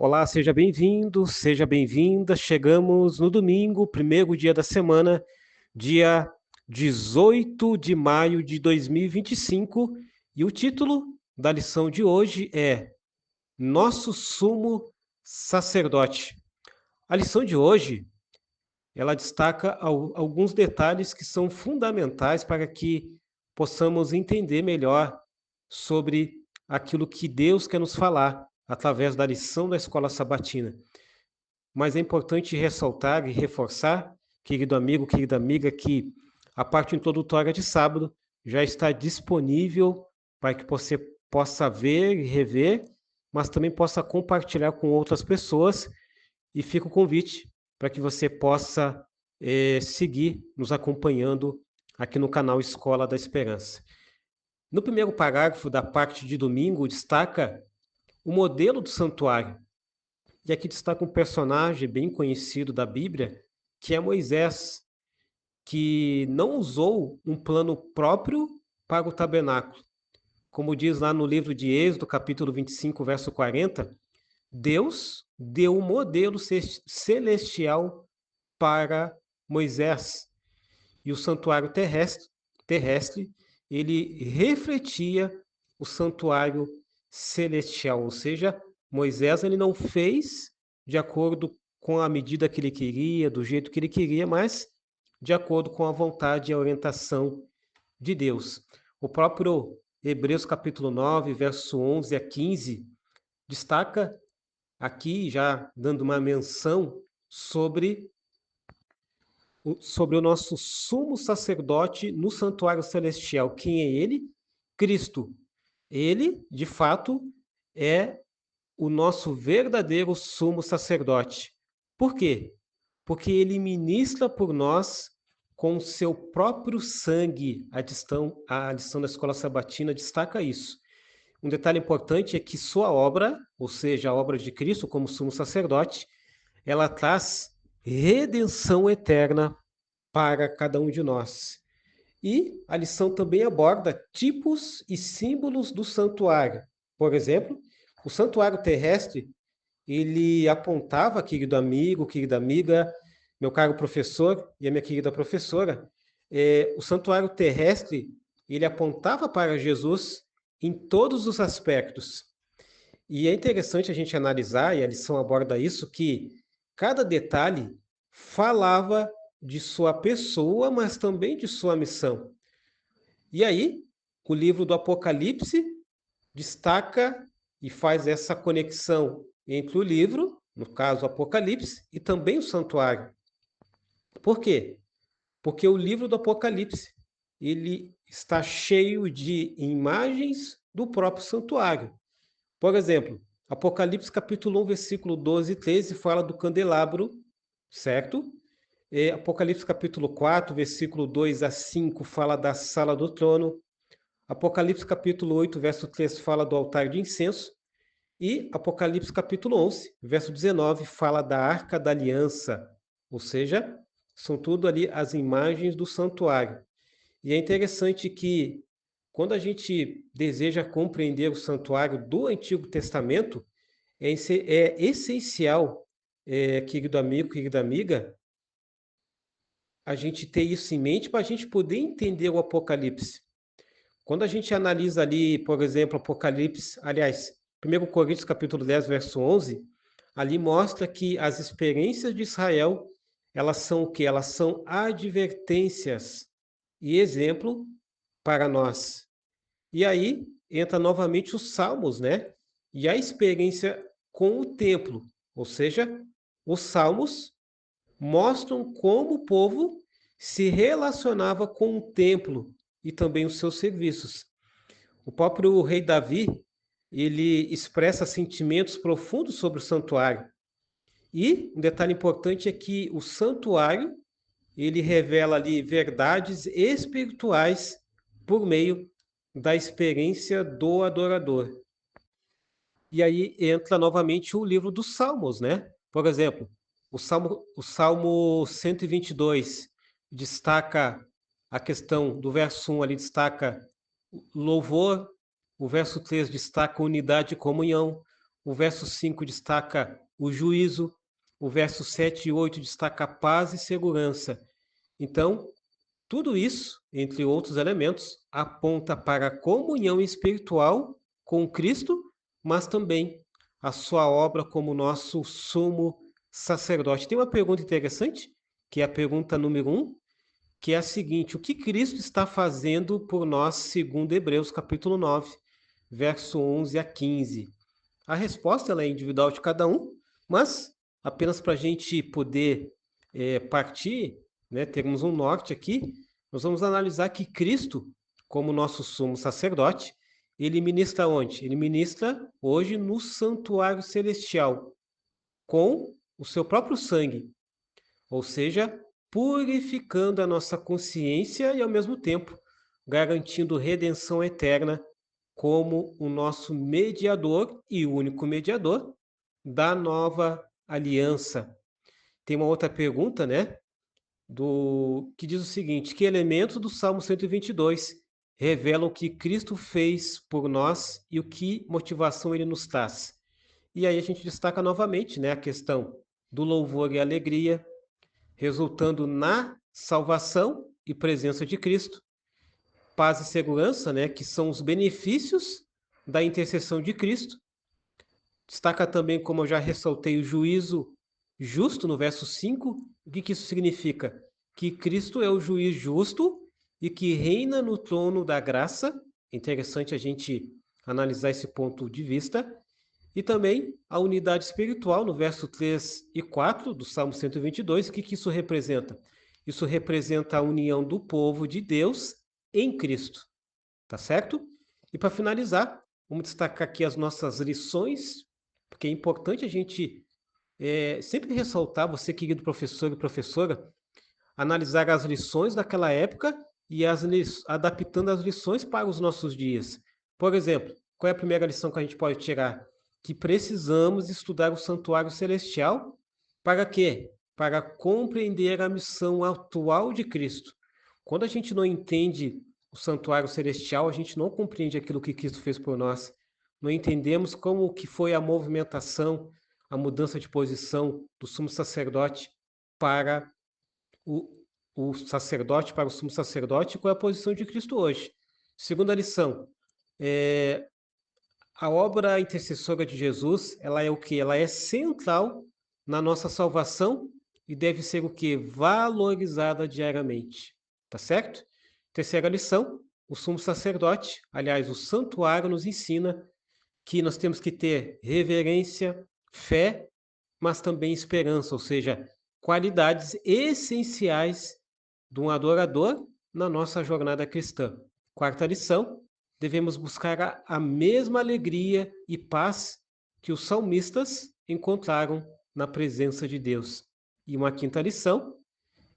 Olá, seja bem-vindo, seja bem-vinda. Chegamos no domingo, primeiro dia da semana, dia 18 de maio de 2025, e o título da lição de hoje é Nosso Sumo Sacerdote. A lição de hoje, ela destaca alguns detalhes que são fundamentais para que possamos entender melhor sobre aquilo que Deus quer nos falar através da lição da escola sabatina. Mas é importante ressaltar e reforçar, querido amigo, querida amiga, que a parte introdutória de sábado já está disponível para que você possa ver e rever, mas também possa compartilhar com outras pessoas, e fica o convite para que você possa seguir nos acompanhando aqui no canal Escola da Esperança. No primeiro parágrafo da parte de domingo, destaca o modelo do santuário. E aqui destaca um personagem bem conhecido da Bíblia, que é Moisés, que não usou um plano próprio para o tabernáculo. Como diz lá no livro de Êxodo, capítulo 25, verso 40, Deus deu um modelo celestial para Moisés. E o santuário terrestre, ele refletia o santuário celestial, ou seja, Moisés ele não fez de acordo com a medida que ele queria, do jeito que ele queria, mas de acordo com a vontade e a orientação de Deus. O próprio Hebreus capítulo 9, verso 11 a 15, destaca aqui, já dando uma menção sobre o nosso sumo sacerdote no santuário celestial. Quem é ele? Cristo. Ele, de fato, é o nosso verdadeiro sumo sacerdote. Por quê? Porque ele ministra por nós com o seu próprio sangue. A lição da escola sabatina destaca isso. Um detalhe importante é que sua obra, ou seja, a obra de Cristo como sumo sacerdote, ela traz redenção eterna para cada um de nós. E a lição também aborda tipos e símbolos do santuário. Por exemplo, o santuário terrestre, ele apontava, querido amigo, querida amiga, meu caro professor e a minha querida professora, o santuário terrestre, ele apontava para Jesus em todos os aspectos. E é interessante a gente analisar, e a lição aborda isso, que cada detalhe falava de sua pessoa, mas também de sua missão. E aí, o livro do Apocalipse destaca e faz essa conexão entre o livro, no caso Apocalipse, e também o santuário. Por quê? Porque o livro do Apocalipse, ele está cheio de imagens do próprio santuário. Por exemplo, Apocalipse capítulo 1, versículo 12 e 13 fala do candelabro, certo? E Apocalipse capítulo 4, versículo 2 a 5 fala da sala do trono. Apocalipse capítulo 8, verso 3 fala do altar de incenso. E Apocalipse capítulo 11, verso 19 fala da arca da aliança. Ou seja, são tudo ali as imagens do santuário. E é interessante que quando a gente deseja compreender o santuário do Antigo Testamento, é essencial, querido amigo, querida amiga, a gente ter isso em mente para a gente poder entender o Apocalipse. Quando a gente analisa ali, por exemplo, Apocalipse, aliás, 1 Coríntios capítulo 10, verso 11, ali mostra que as experiências de Israel, elas são o quê? Elas são advertências e exemplo para nós. E aí entra novamente os salmos, né? E a experiência com o templo, ou seja, os salmos mostram como o povo se relacionava com o templo e também os seus serviços. O próprio rei Davi, ele expressa sentimentos profundos sobre o santuário. E um detalhe importante é que o santuário, ele revela ali verdades espirituais por meio da experiência do adorador. E aí entra novamente o livro dos Salmos, né? Por exemplo, o Salmo 122 destaca a questão do verso 1 ali, destaca louvor, o verso 3 destaca unidade e comunhão, o verso 5 destaca o juízo, o verso 7 e 8 destaca a paz e segurança. Então, tudo isso, entre outros elementos, aponta para a comunhão espiritual com Cristo, mas também a sua obra como nosso sumo sacerdote. Tem uma pergunta interessante, que é a pergunta número 1, que é a seguinte: o que Cristo está fazendo por nós, segundo Hebreus capítulo 9, verso 11 a 15? A resposta ela é individual de cada um, mas apenas para a gente poder partir, né, termos um norte aqui, nós vamos analisar que Cristo, como nosso sumo sacerdote, ele ministra onde? Ele ministra hoje no santuário celestial, com o seu próprio sangue, ou seja, purificando a nossa consciência e, ao mesmo tempo, garantindo redenção eterna como o nosso mediador e único mediador da nova aliança. Tem uma outra pergunta, né? Que diz o seguinte: que elementos do Salmo 122 revelam o que Cristo fez por nós e o que motivação ele nos traz? E aí a gente destaca novamente, né, a questão do louvor e alegria, resultando na salvação e presença de Cristo, paz e segurança, né, que são os benefícios da intercessão de Cristo. Destaca também, como eu já ressaltei, o juízo justo no verso 5. O que isso significa? Que Cristo é o juiz justo e que reina no trono da graça. É interessante a gente analisar esse ponto de vista. E também a unidade espiritual, no verso 3 e 4 do Salmo 122. O que isso representa? Isso representa a união do povo de Deus em Cristo. Tá certo? E para finalizar, vamos destacar aqui as nossas lições, porque é importante a gente sempre ressaltar, você, querido professor e professora, analisar as lições daquela época e adaptando as lições para os nossos dias. Por exemplo, qual é a primeira lição que a gente pode tirar? Que precisamos estudar o santuário celestial para quê? Para compreender a missão atual de Cristo. Quando a gente não entende o santuário celestial, a gente não compreende aquilo que Cristo fez por nós. Não entendemos como que foi a movimentação, a mudança de posição do sumo sacerdote para o, o sacerdote, para o sumo sacerdote, qual é a posição de Cristo hoje. Segunda lição, a obra intercessora de Jesus, ela é o que? Ela é central na nossa salvação e deve ser o que? Valorizada diariamente. Tá certo? Terceira lição, o sumo sacerdote, aliás, o santuário nos ensina que nós temos que ter reverência, fé, mas também esperança, ou seja, qualidades essenciais de um adorador na nossa jornada cristã. Quarta lição, devemos buscar a mesma alegria e paz que os salmistas encontraram na presença de Deus. E uma quinta lição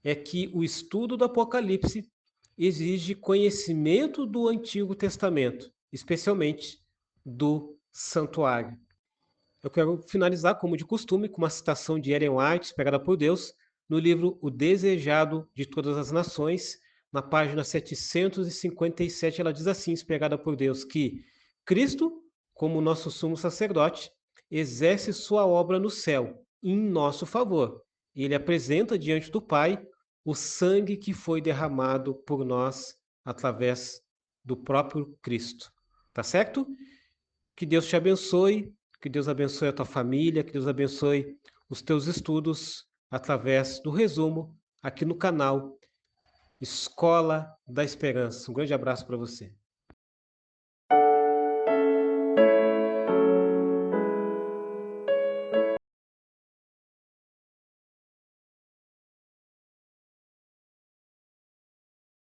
é que o estudo do Apocalipse exige conhecimento do Antigo Testamento, especialmente do santuário. Eu quero finalizar, como de costume, com uma citação de Ellen White, inspirada por Deus, no livro O Desejado de Todas as Nações, na página 757, ela diz assim, inspirada por Deus, que Cristo, como nosso sumo sacerdote, exerce sua obra no céu, em nosso favor. Ele apresenta diante do Pai o sangue que foi derramado por nós através do próprio Cristo. Tá certo? Que Deus te abençoe, que Deus abençoe a tua família, que Deus abençoe os teus estudos através do resumo aqui no canal Escola da Esperança. Um grande abraço para você.